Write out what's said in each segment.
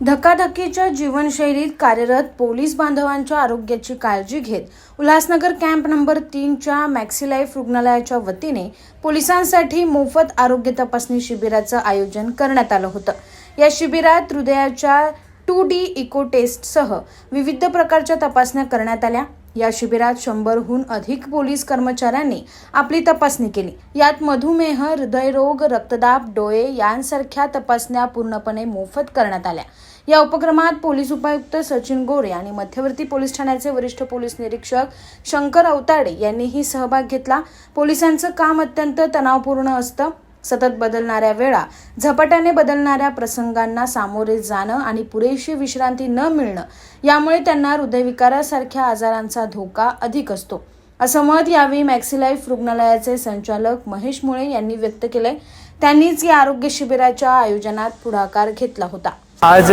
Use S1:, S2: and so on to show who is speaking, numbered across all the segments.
S1: धकाधकीच्या जीवनशैलीत कार्यरत पोलीस बांधवांच्या आरोग्याची काळजी घेत उल्हासनगर कॅम्प नंबर 3च्या मॅक्सिलाईफ रुग्णालयाच्या वतीने पोलिसांसाठी मोफत आरोग्य तपासणी शिबिराचं आयोजन करण्यात आलं होतं। या शिबिरात हृदयाच्या 2D इको टेस्टसह विविध प्रकारच्या तपासण्या करण्यात आल्या। या शिबिरात 100हून अधिक पोलीस कर्मचाऱ्यांनी आपली तपासणी केली। यात मधुमेह, हृदयरोग, रक्तदाब, डोळे यांसारख्या तपासण्या पूर्णपणे मोफत करण्यात आल्या। या उपक्रमात पोलीस उपायुक्त सचिन गोरे आणि मध्यवर्ती पोलीस ठाण्याचे वरिष्ठ पोलीस निरीक्षक शंकर अवताडे यांनीही सहभाग घेतला। पोलिसांचं काम अत्यंत तणावपूर्ण असतं। सतत बदलणाऱ्या वेळा, झपाट्याने बदलणाऱ्या प्रसंगांना सामोरे जाणं आणि पुरेशी विश्रांती न मिळणं यामुळे त्यांना हृदयविकारासारख्या आजारांचा धोका अधिक असतो, असं मत यावेळी मॅक्सिलाईफ रुग्णालयाचे संचालक महेश मुळे यांनी व्यक्त केले। त्यांनीच या आरोग्य शिबिराच्या आयोजनात पुढाकार घेतला होता।
S2: आज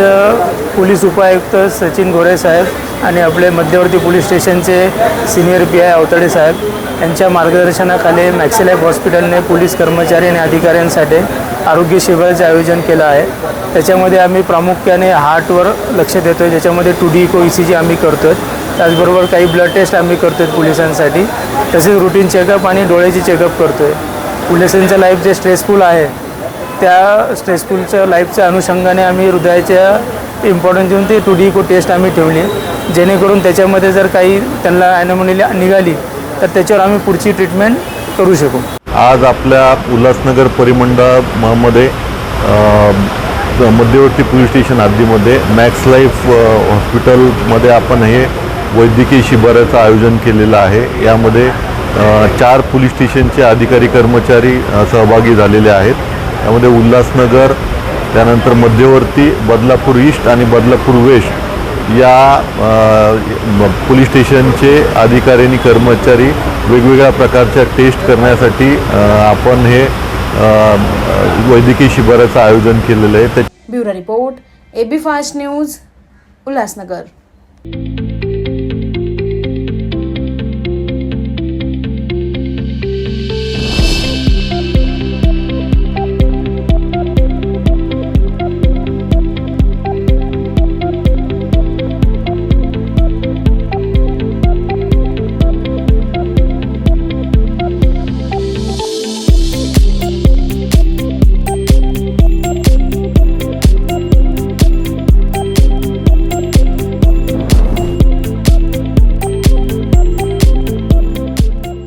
S2: पोलीस उपायुक्त सचिन गोरे साहेब आणि आपले मध्यवर्ती पोलीस स्टेशनचे सीनियर PI अवताडे साहेब यांच्या मार्गदर्शनाखाली मॅक्सिलाईफ हॉस्पिटलने पोलीस कर्मचारी आणि अधिकाऱ्यांसाठी आरोग्य शिबिराचे आयोजन केलं आहे। त्याच्यामध्ये आम्ही प्रामुख्याने हार्टवर लक्ष देतो आहे, ज्याच्यामध्ये 2D इको ECG आम्ही करतो आहे। त्याचबरोबर काही ब्लड टेस्ट आम्ही करतो आहे पोलिसांसाठी, तसेच रुटीन चेकअप आणि डोळ्याची चेकअप करतो आहे। पोलिसांचं लाईफ जे स्ट्रेसफुल आहे त्या स्ट्रेसफुलच्या लाईफच्या अनुषंगाने आम्ही हृदयाच्या इम्पॉर्टन्स देऊन ते 2D इको टेस्ट आम्ही ठेवली, जेणेकरून त्याच्यामध्ये जर काही त्यांना ॲनोमली निघाली तर त्याच्यावर आम्ही पुढची ट्रीटमेंट करू शकू।
S3: आज आपल्या उल्हासनगर परिमंडळामध्ये मध्यवर्ती पोलीस स्टेशन हद्दीमध्ये मॅक्सलाईफ हॉस्पिटलमध्ये आपण हे वैद्यकीय शिबिराचं आयोजन केलेलं आहे। यामध्ये 4 पोलीस स्टेशनचे अधिकारी कर्मचारी सहभागी झालेले आहेत। यामध्ये उल्हासनगर, त्यानंतर मध्यवर्ती, बदलापूर ईस्ट आणि बदलापूर वेस्ट या पोलीस स्टेशनचे अधिकारी आणि कर्मचारी वेगवेगळ्या प्रकारच्या टेस्ट करण्यासाठी आपण हे वैद्यकीय शिबिराचं आयोजन केलेलं आहे।
S1: Bureau report, AB fast news, Ulhasnagar.